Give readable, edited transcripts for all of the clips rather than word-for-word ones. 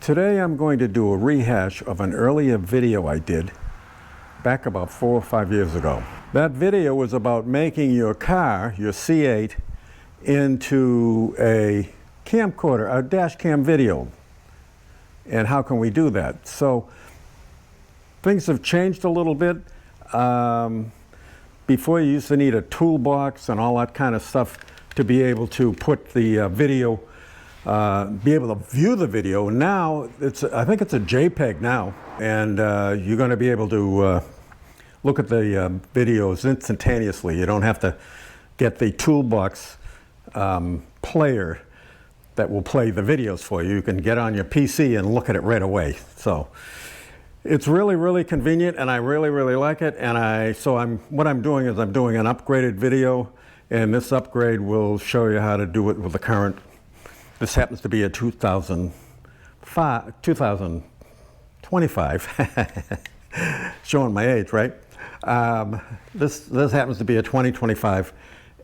Today I'm going to do a rehash of an earlier video I did back about 4 or 5 years ago. That video was about making your car, your C8, into a camcorder, a dash cam video. And how can we do that? So things have changed a little bit. Before you used to need a toolbox and all that kind of stuff to be able to put the video, be able to view the video. Now, I think it's a JPEG now, and you're going to be able to look at the videos instantaneously. You don't have to get the toolbox player that will play the videos for you. You can get on your PC and look at it right away. So it's really, really convenient, and I really, really like it. And what I'm doing is I'm doing an upgraded video, and this upgrade will show you how to do it with the current. This happens to be a 2025, showing my age, right? This happens to be a 2025,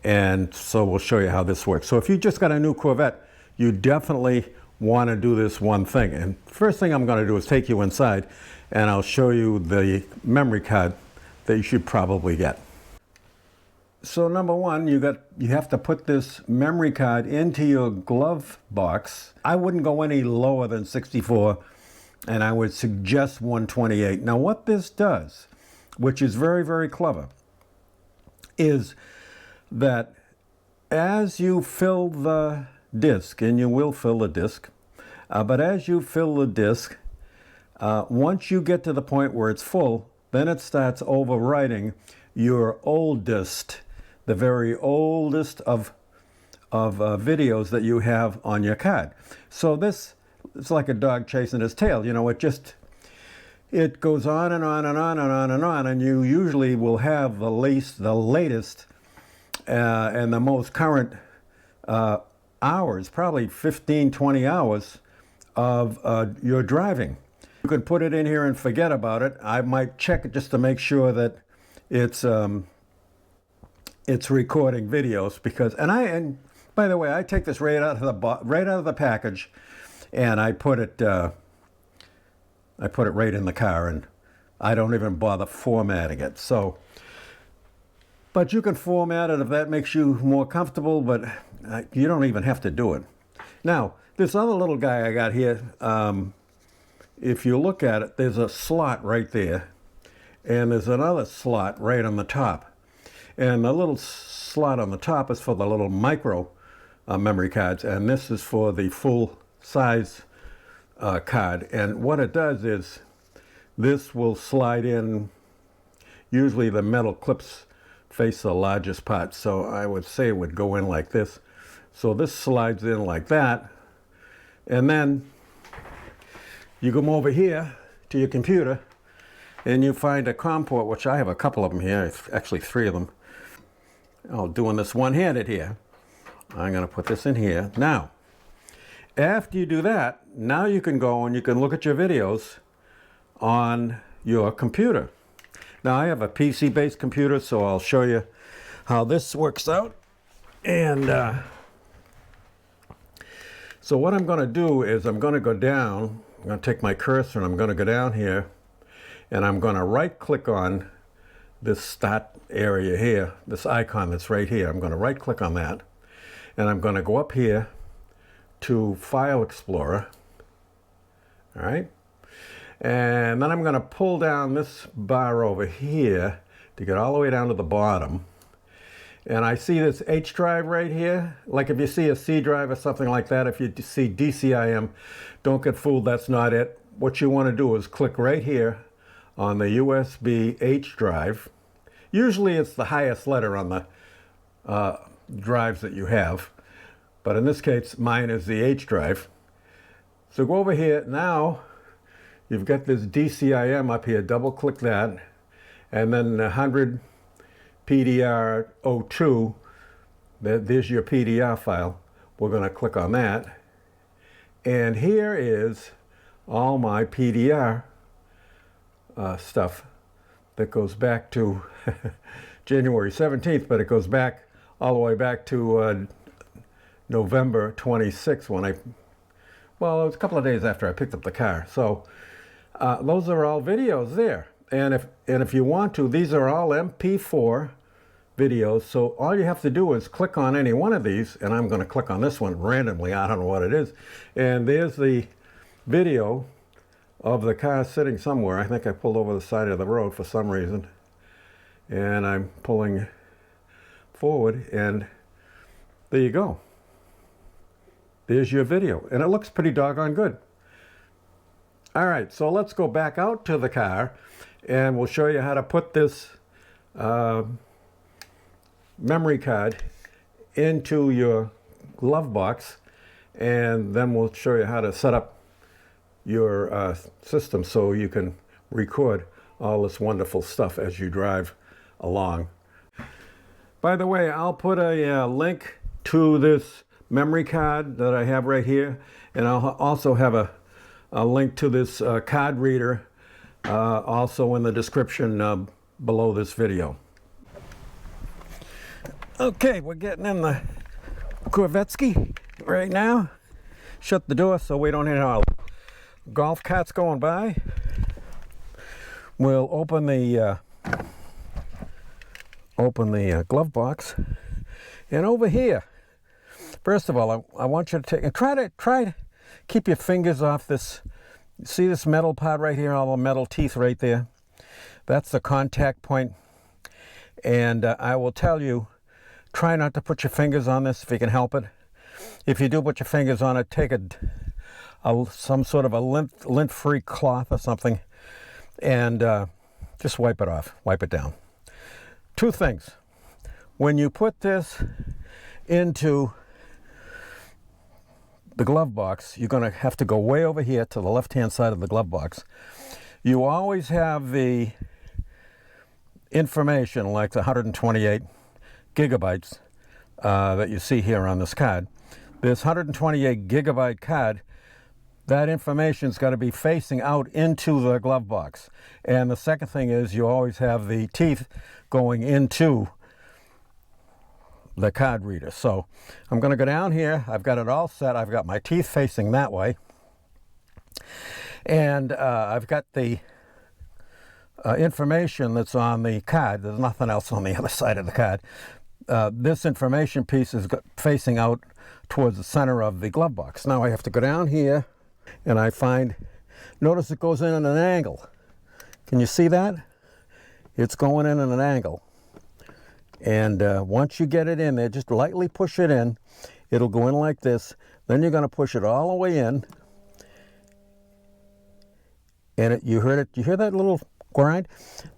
and so we'll show you how this works. So if you just got a new Corvette, you definitely want to do this one thing. And first thing I'm going to do is take you inside, and I'll show you the memory card that you should probably get. So number one, you have to put this memory card into your glove box. I wouldn't go any lower than 64, and I would suggest 128. Now what this does, which is very, very clever, is that as you fill the disk, and you will fill the disk, but as you fill the disk, once you get to the point where it's full, then it starts overwriting your oldest, the very oldest of videos that you have on your card. So it's like a dog chasing his tail. You know, it goes on and on and on and on and on, and you usually will have the latest and the most current hours, probably 15, 20 hours of your driving. You can put it in here and forget about it. I might check it just to make sure that it's recording videos, because and by the way, I take this right out of the package, and I put it right in the car, and I don't even bother formatting it. So, but you can format it if that makes you more comfortable, but you don't even have to do it. Now, this other little guy I got here, if you look at it, there's a slot right there, and there's another slot right on the top. And the little slot on the top is for the little micro memory cards, and this is for the full size card. And what it does is this will slide in. Usually the metal clips face the largest part, so I would say it would go in like this. So this slides in like that, and then you come over here to your computer and you find a COM port, which I have a couple of them here, actually 3 of them. Doing this one-handed here. I'm going to put this in here. Now, after you do that, now you can go and you can look at your videos on your computer. Now, I have a PC-based computer, so I'll show you how this works out. And so what I'm going to do is I'm going to go down. I'm going to take my cursor and I'm going to go down here, and I'm going to right-click on this start area here, this icon that's right here. I'm going to right click on that, and I'm going to go up here to File Explorer. All right, and then I'm going to pull down this bar over here to get all the way down to the bottom, and I see this H drive right here. Like if you see a C drive or something like that, if you see DCIM, don't get fooled, that's not it. What you want to do is click right here on the USB H drive. Usually it's the highest letter on the drives that you have, but in this case mine is the H drive. So go over here. Now you've got this DCIM up here. Double click that, and then 100 PDR02. There's your PDR file. We're going to click on that, and here is all my PDR stuff that goes back to January 17th, but it goes back all the way back to November 26th when well, it was a couple of days after I picked up the car. So those are all videos there. And if you want to, these are all MP4 videos. So all you have to do is click on any one of these, and I'm going to click on this one randomly. I don't know what it is. And there's the video of the car sitting somewhere. I think I pulled over the side of the road for some reason. And I'm pulling forward, and there you go. There's your video. And it looks pretty doggone good. All right, so let's go back out to the car, and we'll show you how to put this memory card into your glove box, and then we'll show you how to set up your system so you can record all this wonderful stuff as you drive along. By the way, I'll put a link to this memory card that I have right here, and I'll also have a link to this card reader also in the description below this video. Okay, we're getting in the Corvetski right now. Shut the door so we don't hear our golf carts going by. We'll open the glove box, and over here, first of all, I want you to take and try to keep your fingers off this. See this metal part right here, all the metal teeth right there? That's the contact point. And I will tell you, try not to put your fingers on this if you can help it. If you do put your fingers on it, take some sort of a lint-free cloth or something, and just wipe it off, wipe it down. Two things. When you put this into the glove box, you're going to have to go way over here to the left-hand side of the glove box. You always have the information, like the 128 gigabytes that you see here on this card. This 128 gigabyte card, that information's got to be facing out into the glove box. And the second thing is you always have the teeth going into the card reader. So I'm going to go down here. I've got it all set. I've got my teeth facing that way. And I've got the information that's on the card. There's nothing else on the other side of the card. This information piece is facing out towards the center of the glove box. Now I have to go down here, and I find, notice it goes in at an angle. Can you see that? It's going in at an angle. And once you get it in there, just lightly push it in. It'll go in like this. Then you're going to push it all the way in. And you heard it. You hear that little grind?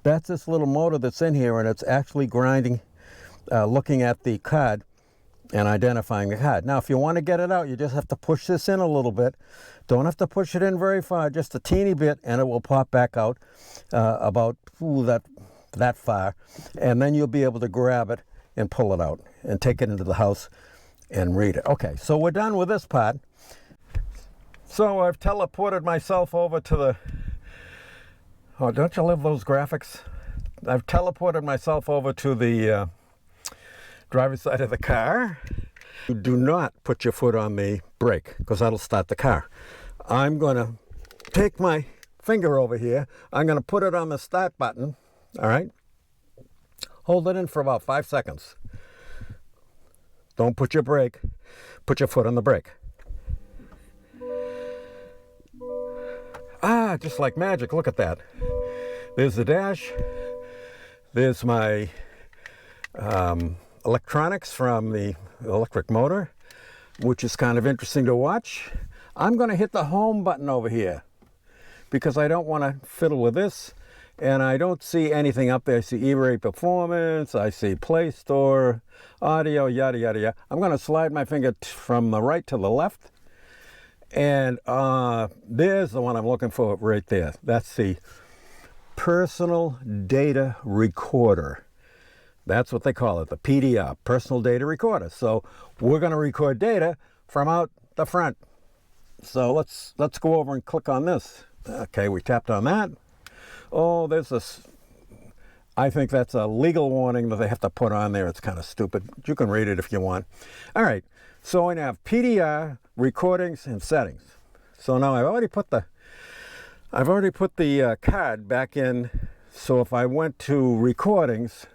That's this little motor that's in here, and it's actually grinding, looking at the card and identifying the card. Now, if you want to get it out, you just have to push this in a little bit. Don't have to push it in very far, just a teeny bit, and it will pop back out about that far. And then you'll be able to grab it and pull it out and take it into the house and read it. Okay, so we're done with this part. So I've teleported myself over to the, oh, don't you love those graphics? I've teleported myself over to the driver's side of the car. Do not put your foot on the brake, because that'll start the car. I'm going to take my finger over here. I'm going to put it on the start button. All right? Hold it in for about 5 seconds. Don't put your brake. Put your foot on the brake. Ah, just like magic. Look at that. There's the dash. There's my electronics from the electric motor, which is kind of interesting to watch. I'm going to hit the home button over here because I don't want to fiddle with this, and I don't see anything up there. I see E-Ray Performance, I see Play Store, audio, yada, yada, yada. I'm going to slide my finger from the right to the left, and there's the one I'm looking for right there. That's the Personal Data Recorder. That's what they call it, the PDR, Personal Data Recorder. So we're going to record data from out the front. So let's go over and click on this. Okay, we tapped on that. Oh, there's this, I think that's a legal warning that they have to put on there. It's kind of stupid. You can read it if you want. All right, so I have PDR, recordings, and settings. So now I've already put the card back in. So if I went to recordings,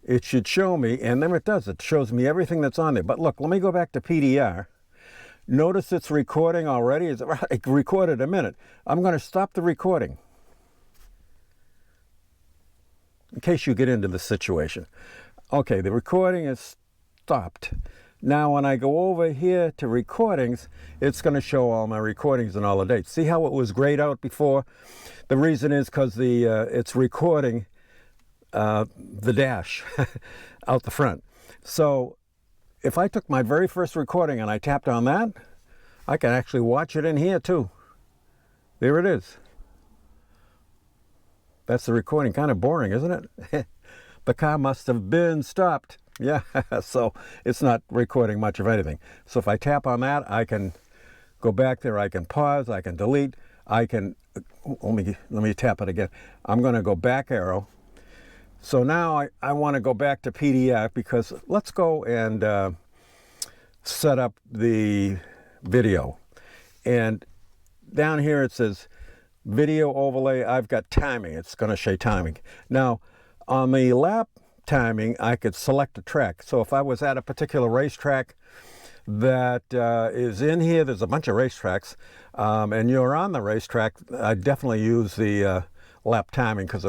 it should show me, and then it does. It shows me everything that's on there. But look, let me go back to PDR. Notice it's recording already. It recorded a minute. I'm going to stop the recording in case you get into the situation. Okay, the recording is stopped. Now when I go over here to recordings, it's going to show all my recordings and all the dates. See how it was grayed out before? The reason is because it's recording the dash out the front. So if I took my very first recording and I tapped on that, I can actually watch it in here too. There it is. That's the recording. Kind of boring, isn't it? The car must have been stopped. Yeah, so it's not recording much of anything. So if I tap on that, I can go back there, I can pause, I can delete, I can, let me tap it again. I'm going to go back arrow. So now I want to go back to PDF because let's go and set up the video. And down here it says video overlay. I've got timing. It's going to show timing. Now on the lap timing, I could select a track. So if I was at a particular racetrack that is in here, there's a bunch of racetracks, and you're on the racetrack, I definitely use the lap timing because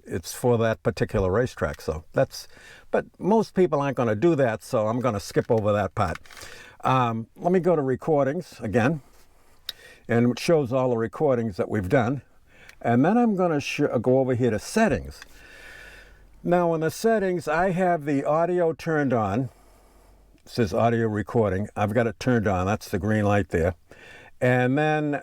it's for that particular racetrack. So but most people aren't going to do that, so I'm going to skip over that part. Let me go to recordings again, and it shows all the recordings that we've done. And then I'm going to go over here to settings. Now in the settings, I have the audio turned on. It says audio recording. I've got it turned on. That's the green light there. And then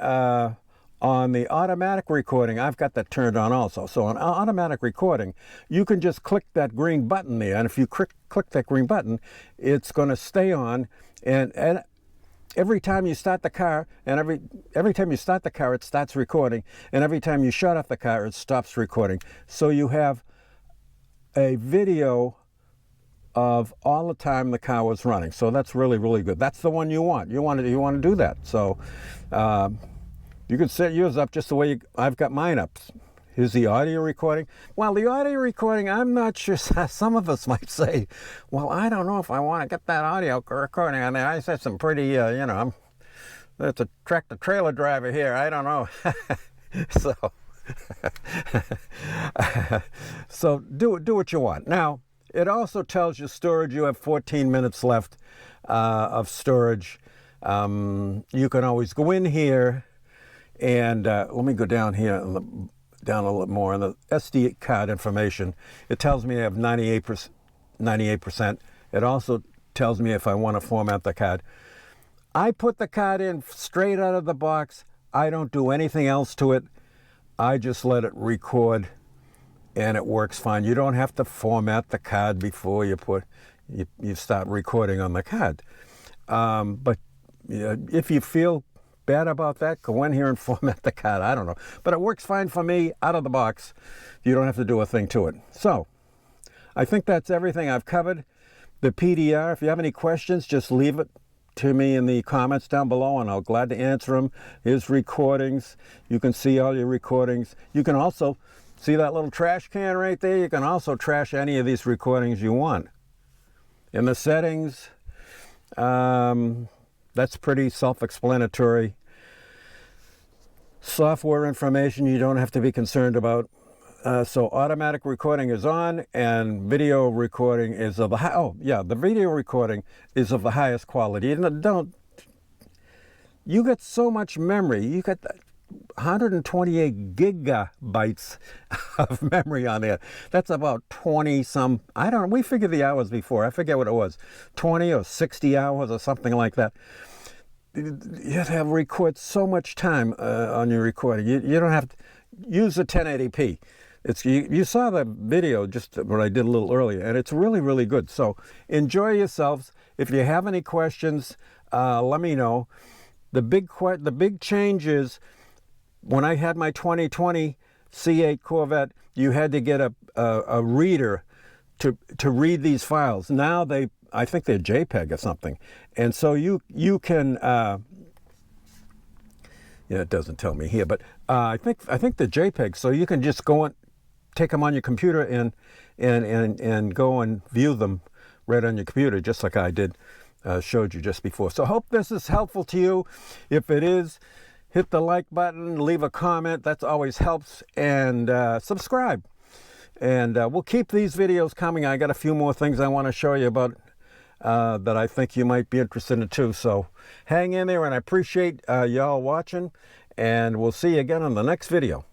on the automatic recording, I've got that turned on also. So on automatic recording, you can just click that green button there. And if you click that green button, it's going to stay on. And every time you start the car, and every time you start the car, it starts recording. And every time you shut off the car, it stops recording. So you have a video of all the time the car was running. So that's really, really good. That's the one you want. You want to do that. So you can set yours up just the way I've got mine up. Here's the audio recording. Well, the audio recording, I'm not sure. Some of us might say, well, I don't know if I want to get that audio recording on there. I said some pretty, that's a tractor trailer driver here. I don't know. So do what you want. Now it also tells you storage. You have 14 minutes left of storage. You can always go in here and let me go down here down a little more on the SD card information. It tells me I have 98%. It also tells me if I want to format the card. I put the card in straight out of the box. I don't do anything else to it. I just let it record and it works fine. You don't have to format the card before you start recording on the card. But if you feel bad about that, go in here and format the card. I don't know. But it works fine for me out of the box. You don't have to do a thing to it. So I think that's everything I've covered. The PDR, if you have any questions, just leave it to me in the comments down below and I'll glad to answer them. Here's recordings. You can see all your recordings. You can also see that little trash can right there. You can also trash any of these recordings you want. In the settings, that's pretty self-explanatory. Software information you don't have to be concerned about. So automatic recording is on, and video recording is of the video recording is of the highest quality. And you got so much memory. You got 128 gigabytes of memory on there. That's about 20 some, I don't know, we figured the hours before. I forget what it was, 20 or 60 hours or something like that. You have to record so much time on your recording. You don't have to use the 1080p. You saw the video just what I did a little earlier, and it's really, really good. So enjoy yourselves. If you have any questions, let me know. The big change is when I had my 2020 C8 Corvette, you had to get a reader to read these files. Now I think they're JPEG or something, and so you can Yeah, it doesn't tell me here, but I think the JPEG. So you can just go and take them on your computer and go and view them right on your computer, just like I did, showed you just before. So I hope this is helpful to you. If it is, hit the like button, leave a comment. That always helps, and subscribe. And we'll keep these videos coming. I got a few more things I want to show you about that I think you might be interested in too. So hang in there, and I appreciate y'all watching, and we'll see you again on the next video.